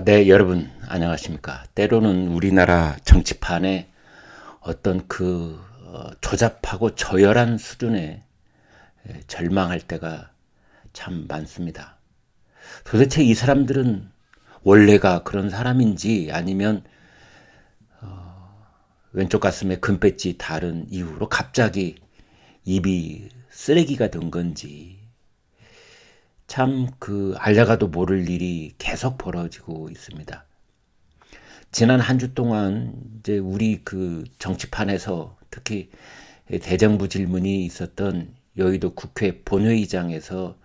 네, 여러분, 안녕하십니까. 때로는 우리나라 정치판에 어떤 조잡하고 저열한 수준에 절망할 때가 참 많습니다. 도대체 이 사람들은 원래가 그런 사람인지 아니면 왼쪽 가슴에 금배지 다른 이유로 갑자기 입이 쓰레기가 된 건지 참 알다가도 모를 일이 계속 벌어지고 있습니다. 지난 한 주 동안 이제 우리 정치판에서 특히 대정부 질문이 있었던 여의도 국회 본회의장에서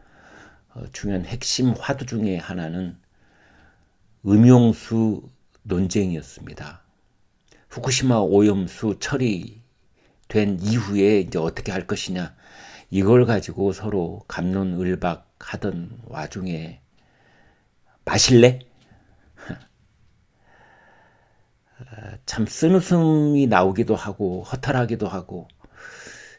중요한 핵심 화두 중에 하나는 음용수 논쟁이었습니다. 후쿠시마 오염수 처리된 이후에 이제 어떻게 할 것이냐, 이걸 가지고 서로 갑론을박 하던 와중에 마실래? 참 쓴웃음이 나오기도 하고 허탈하기도 하고,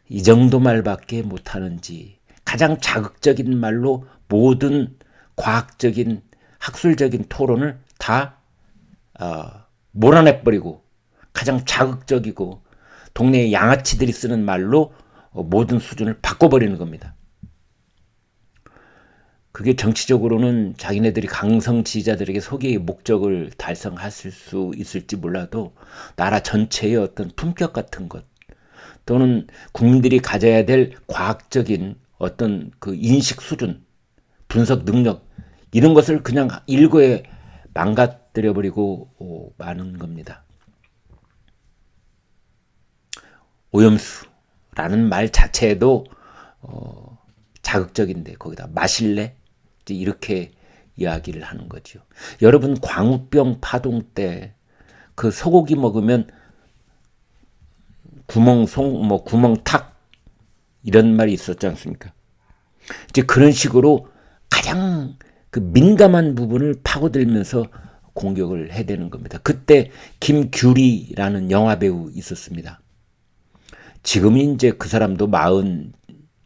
이 정도 말밖에 못하는지 가장 자극적인 말로 모든 과학적인 학술적인 토론을 다 몰아내버리고, 가장 자극적이고 동네 양아치들이 쓰는 말로 모든 수준을 바꿔버리는 겁니다. 그게 정치적으로는 자기네들이 강성 지지자들에게 소개의 목적을 달성했을 수 있을지 몰라도 나라 전체의 어떤 품격 같은 것, 또는 국민들이 가져야 될 과학적인 어떤 인식 수준, 분석 능력, 이런 것을 그냥 일거에 망가뜨려버리고 마는 겁니다. 오염수라는 말 자체도 자극적인데 거기다 마실래? 이렇게 이야기를 하는 거죠. 여러분, 광우병 파동 때 소고기 먹으면 구멍탁 이런 말이 있었지 않습니까? 이제 그런 식으로 가장 민감한 부분을 파고들면서 공격을 해대는 겁니다. 그때 김규리라는 영화배우 있었습니다. 지금은 이제 그 사람도 40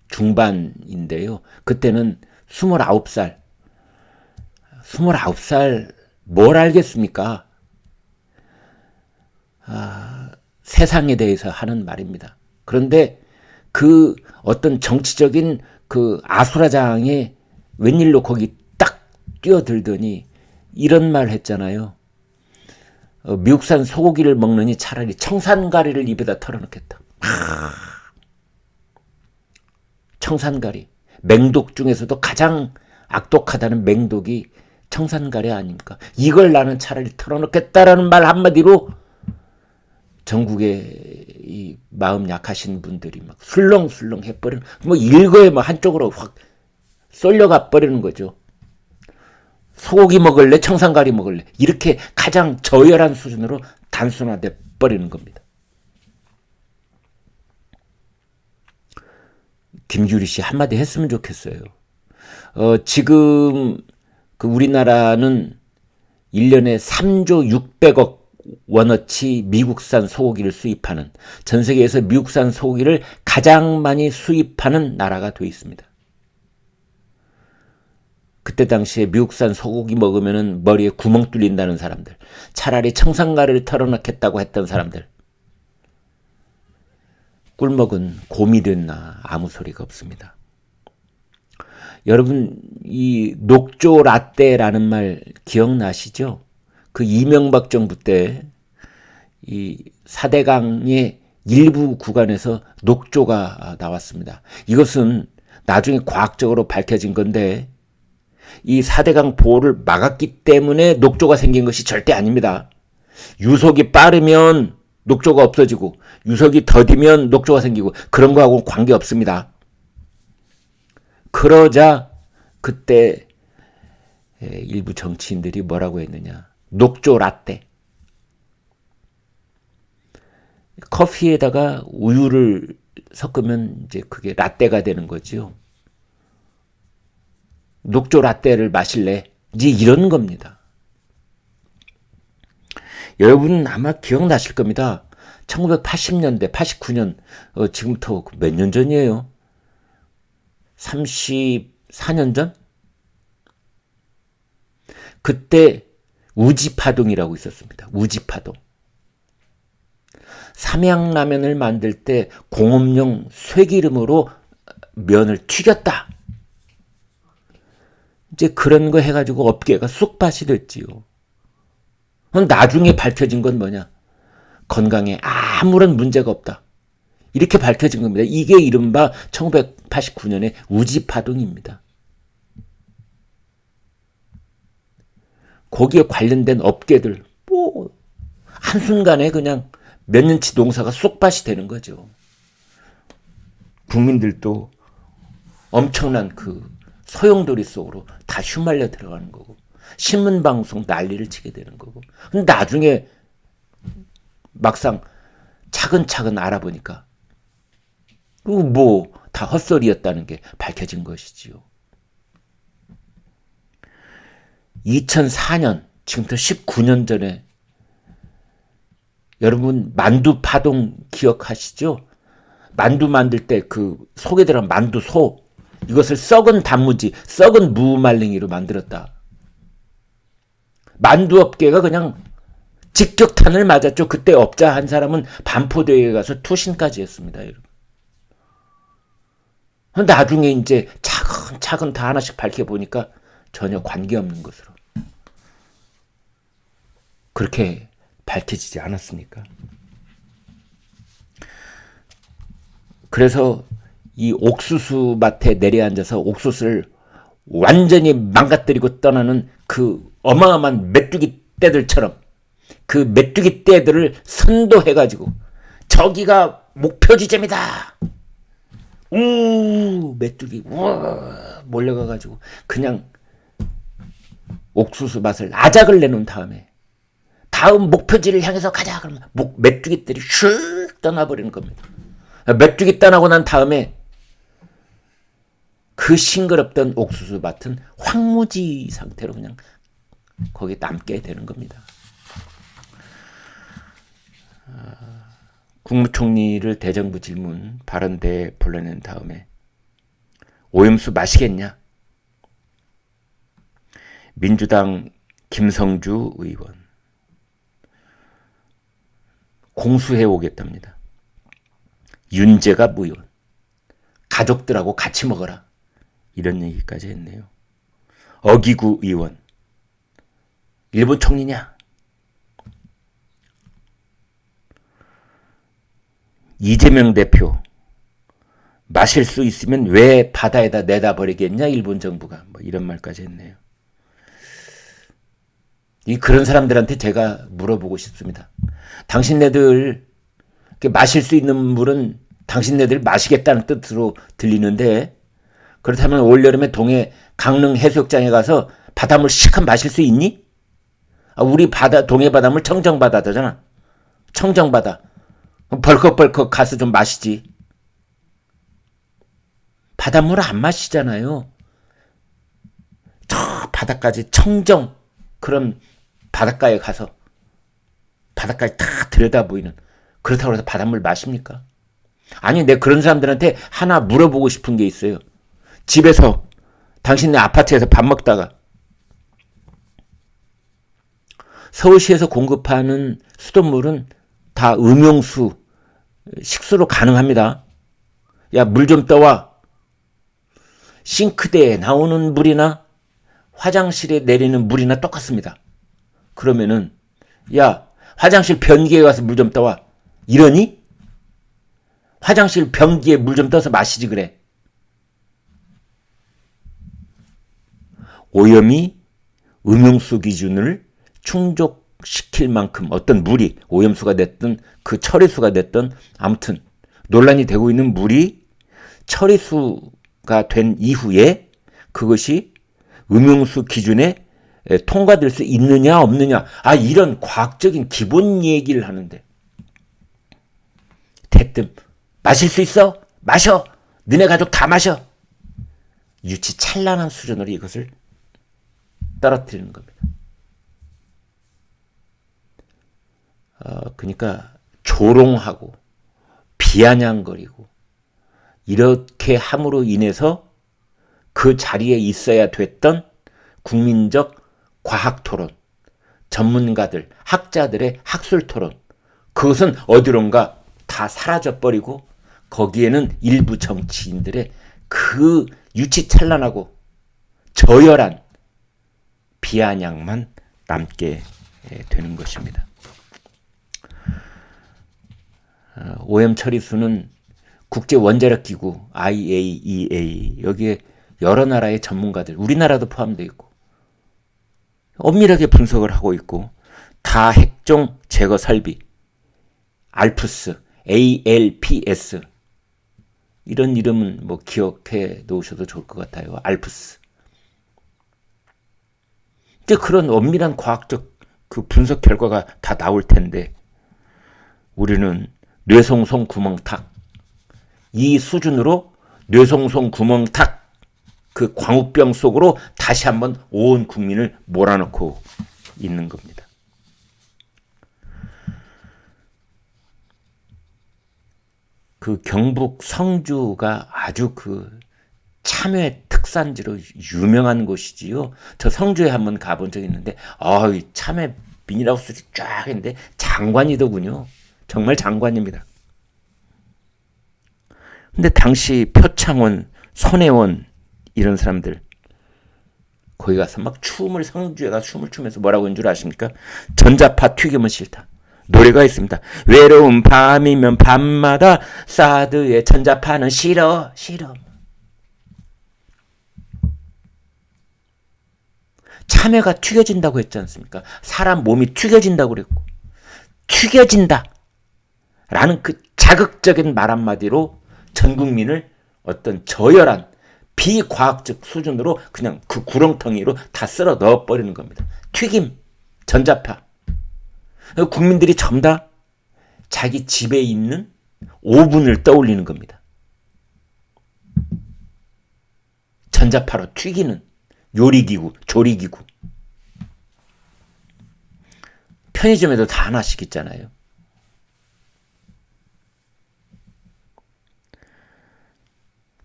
중반인데요. 그때는 29살 뭘 알겠습니까? 세상에 대해서 하는 말입니다. 그런데 어떤 정치적인 아수라장에 웬일로 거기 딱 뛰어들더니 이런 말 했잖아요. 미국산 소고기를 먹느니 차라리 청산가리를 입에다 털어넣겠다. 청산가리. 맹독 중에서도 가장 악독하다는 맹독이 청산가리 아닙니까? 이걸 나는 차라리 털어넣겠다라는 말 한마디로 전국의 이 마음 약하신 분들이 막 술렁술렁 해버리는, 일거에 한쪽으로 확 쏠려가 버리는 거죠. 소고기 먹을래? 청산가리 먹을래? 이렇게 가장 저열한 수준으로 단순화돼 버리는 겁니다. 김규리 씨 한마디 했으면 좋겠어요. 지금 우리나라는 1년에 3조 600억 원어치 미국산 소고기를 수입하는, 전 세계에서 미국산 소고기를 가장 많이 수입하는 나라가 되어 있습니다. 그때 당시에 미국산 소고기 먹으면 머리에 구멍 뚫린다는 사람들, 차라리 청산가리를 털어넣겠다고 했던 사람들, 꿀먹은 곰이 됐나 아무 소리가 없습니다. 여러분, 이 녹조 라떼라는 말 기억나시죠? 이명박 정부 때 이 4대강의 일부 구간에서 녹조가 나왔습니다. 이것은 나중에 과학적으로 밝혀진 건데, 이 4대강 보호를 막았기 때문에 녹조가 생긴 것이 절대 아닙니다. 유속이 빠르면 녹조가 없어지고 유속이 더디면 녹조가 생기고, 그런 거하고는 관계없습니다. 그러자 그때 일부 정치인들이 뭐라고 했느냐. 녹조 라떼. 커피에다가 우유를 섞으면 이제 그게 라떼가 되는 거죠. 녹조 라떼를 마실래? 이제 이런 겁니다. 여러분 아마 기억나실 겁니다. 1980년대, 89년, 지금부터 몇 년 전이에요? 34년 전? 그때 우지파동이라고 있었습니다. 우지파동. 삼양라면을 만들 때 공업용 쇠기름으로 면을 튀겼다. 이제 그런 거 해가지고 업계가 쑥밭이 됐지요. 나중에 밝혀진 건 뭐냐? 건강에 아무런 문제가 없다. 이렇게 밝혀진 겁니다. 이게 이른바 1989년의 우지파동입니다. 거기에 관련된 업계들 한순간에 그냥 몇 년치 농사가 쑥밭이 되는 거죠. 국민들도 엄청난 그 소용돌이 속으로 다 휘말려 들어가는 거고, 신문방송 난리를 치게 되는 거고. 근데 나중에 막상 차근차근 알아보니까 다 헛소리였다는 게 밝혀진 것이지요. 2004년, 지금부터 19년 전에 여러분 만두 파동 기억하시죠? 만두 만들 때 그 속에 들어간 만두 소, 이것을 썩은 단무지, 썩은 무말랭이로 만들었다. 만두 업계가 그냥 직격탄을 맞았죠. 그때 업자 한 사람은 반포대에 가서 투신까지 했습니다. 여러분. 나중에 이제 차근차근 다 하나씩 밝혀보니까 전혀 관계없는 것으로 그렇게 밝혀지지 않았습니까? 그래서 이 옥수수 밭에 내려앉아서 옥수수를 완전히 망가뜨리고 떠나는 그 어마어마한 메뚜기 떼들처럼 그 메뚜기 떼들을 선도해가지고 저기가 목표 지점이다. 메뚜기 몰려가가지고 그냥 옥수수 밭을 아작을 내놓은 다음에 다음 목표지를 향해서 가자 그러면 메뚜기들이 슉 떠나버리는 겁니다. 메뚜기 떠나고 난 다음에 그 싱그럽던 옥수수 밭은 황무지 상태로 그냥 거기 남게 되는 겁니다. 국무총리를 대정부 질문 발언대에 불러낸 다음에 오염수 마시겠냐? 민주당 김성주 의원 공수해 오겠답니다. 윤재갑 의원 가족들하고 같이 먹어라. 이런 얘기까지 했네요. 어기구 의원 일본 총리냐? 이재명 대표 마실 수 있으면 왜 바다에다 내다 버리겠냐? 일본 정부가 이런 말까지 했네요. 그런 사람들한테 제가 물어보고 싶습니다. 당신네들 마실 수 있는 물은 당신네들 마시겠다는 뜻으로 들리는데 그렇다면 올여름에 동해 강릉 해수욕장에 가서 바닷물 시컷 마실 수 있니? 우리 동해 바닷물 청정바다잖아. 청정바다. 벌컥벌컥 가서 좀 마시지. 바닷물 안 마시잖아요. 저 바다까지 청정 그런 바닷가에 가서 바닷가에 다 들여다 보이는 그렇다고 해서 바닷물 마십니까? 아니, 내 그런 사람들한테 하나 물어보고 싶은 게 있어요. 집에서 당신네 아파트에서 밥 먹다가 서울시에서 공급하는 수돗물은 다 음용수 식수로 가능합니다. 야, 물 좀 떠와. 싱크대에 나오는 물이나 화장실에 내리는 물이나 똑같습니다. 그러면은 야, 화장실 변기에 가서 물 좀 떠와. 이러니? 화장실 변기에 물 좀 떠서 마시지 그래. 오염이 음용수 기준을 충족시킬 만큼 어떤 물이 오염수가 됐든 그 처리수가 됐든 아무튼 논란이 되고 있는 물이 처리수가 된 이후에 그것이 음용수 기준에 통과될 수 있느냐 없느냐 이런 과학적인 기본 얘기를 하는데 대뜸 마실 수 있어? 마셔! 너네 가족 다 마셔! 유치찬란한 수준으로 이것을 떨어뜨리는 겁니다. 그러니까 조롱하고 비아냥거리고 이렇게 함으로 인해서 그 자리에 있어야 됐던 국민적 과학토론, 전문가들, 학자들의 학술 토론, 그것은 어디론가 다 사라져버리고 거기에는 일부 정치인들의 그 유치찬란하고 저열한 비아냥만 남게 되는 것입니다. 오염 처리수는 국제원자력기구 IAEA 여기에 여러 나라의 전문가들, 우리나라도 포함되어 있고 엄밀하게 분석을 하고 있고, 다핵종 제거 설비 알프스, ALPS 이런 이름은 뭐 기억해 놓으셔도 좋을 것 같아요. 알프스. 이제 그런 엄밀한 과학적 그 분석 결과가 다 나올 텐데 우리는 뇌송송 구멍탁, 이 수준으로 뇌송송 구멍탁 그 광우병 속으로 다시 한번 온 국민을 몰아넣고 있는 겁니다. 그 경북 성주가 아주 그 참외 특산지로 유명한 곳이지요. 저 성주에 한번 가본 적이 있는데 이 참외 비닐하우스들이 쫙 있는데 장관이더군요. 정말 장관입니다. 근데 당시 표창원, 손혜원 이런 사람들 거기 가서 막 성주에 가서 춤을 추면서 뭐라고 하는 줄 아십니까? 전자파 튀김은 싫다. 노래가 있습니다. 외로운 밤이면 밤마다 사드의 전자파는 싫어. 참외가 튀겨진다고 했지 않습니까? 사람 몸이 튀겨진다고 그랬고, 튀겨진다 라는 그 자극적인 말 한마디로 전 국민을 어떤 저열한 비과학적 수준으로 그냥 그 구렁텅이로 다 쓸어 넣어버리는 겁니다. 튀김, 전자파. 국민들이 전부 다 자기 집에 있는 오븐을 떠올리는 겁니다. 전자파로 튀기는 요리기구, 조리기구. 편의점에도 다 하나씩 있잖아요.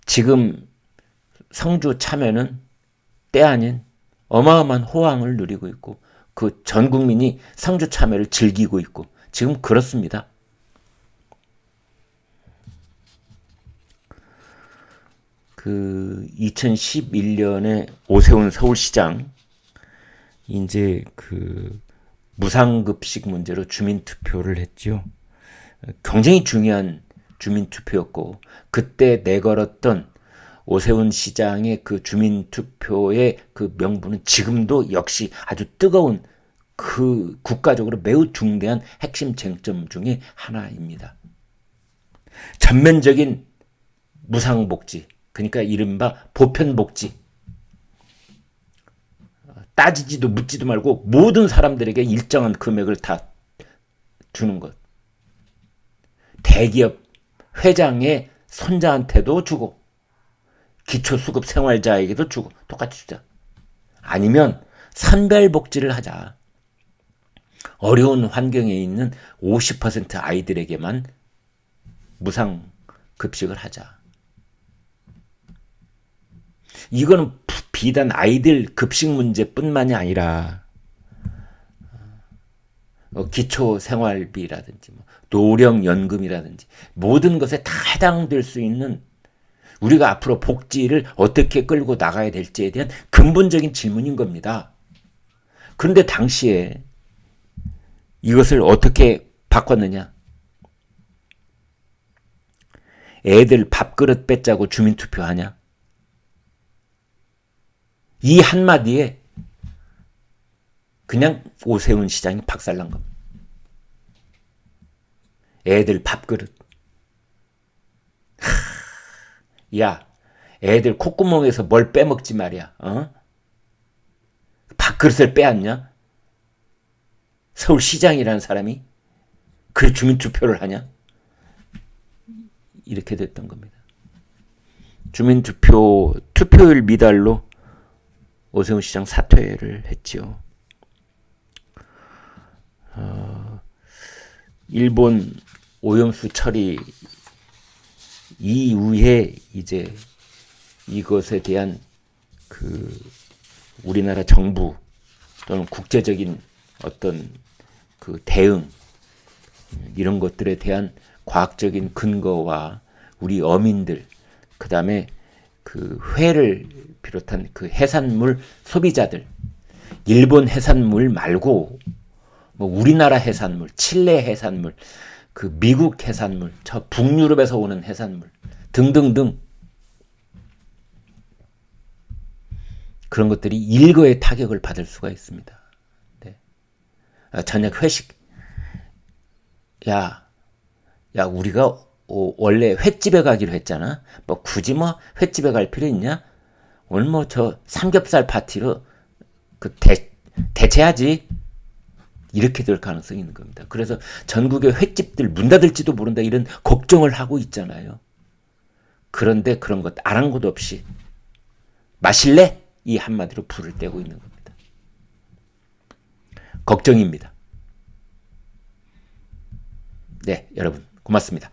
지금 성주 참외는 때 아닌 어마어마한 호황을 누리고 있고 그 전 국민이 성주 참외를 즐기고 있고 지금 그렇습니다. 그 2011년에 오세훈 서울시장 이제 그 무상급식 문제로 주민투표를 했죠. 굉장히 중요한 주민투표였고 그때 내걸었던 오세훈 시장의 그 주민투표의 그 명분은 지금도 역시 아주 뜨거운 그 국가적으로 매우 중대한 핵심 쟁점 중에 하나입니다. 전면적인 무상복지, 그러니까 이른바 보편복지. 따지지도 묻지도 말고 모든 사람들에게 일정한 금액을 다 주는 것. 대기업 회장의 손자한테도 주고 기초수급 생활자에게도 주고 똑같이 주자. 아니면 선별복지를 하자. 어려운 환경에 있는 50% 아이들에게만 무상급식을 하자. 이거는 비단 아이들 급식 문제뿐만이 아니라 기초생활비라든지 노령연금이라든지 모든 것에 다 해당될 수 있는 우리가 앞으로 복지를 어떻게 끌고 나가야 될지에 대한 근본적인 질문인 겁니다. 그런데 당시에 이것을 어떻게 바꿨느냐? 애들 밥그릇 뺏자고 주민투표하냐? 이 한마디에 그냥 오세훈 시장이 박살난 겁니다. 애들 밥그릇. 야, 애들 콧구멍에서 뭘 빼먹지 말이야. 밥그릇을 빼앗냐? 서울시장이라는 사람이? 그래 주민투표를 하냐? 이렇게 됐던 겁니다. 투표율 미달로 오세훈 시장 사퇴를 했지요. 일본 오염수 처리 이후에 이제 이것에 대한 그 우리나라 정부 또는 국제적인 어떤 그 대응, 이런 것들에 대한 과학적인 근거와 우리 어민들, 그 다음에 그 회를 비롯한 그 해산물 소비자들, 일본 해산물 말고 뭐 우리나라 해산물, 칠레 해산물, 그 미국 해산물, 저 북유럽에서 오는 해산물 등등등, 그런 것들이 일거에 타격을 받을 수가 있습니다. 네. 저녁 회식, 야 우리가 원래 횟집에 가기로 했잖아. 뭐 굳이 뭐 횟집에 갈 필요 있냐? 오늘 뭐 저 삼겹살 파티로 그 대체하지. 이렇게 될 가능성이 있는 겁니다. 그래서 전국의 횟집들 문 닫을지도 모른다, 이런 걱정을 하고 있잖아요. 그런데 그런 것 아랑곳 없이 마실래? 이 한마디로 불을 떼고 있는 겁니다. 걱정입니다. 네, 여러분 고맙습니다.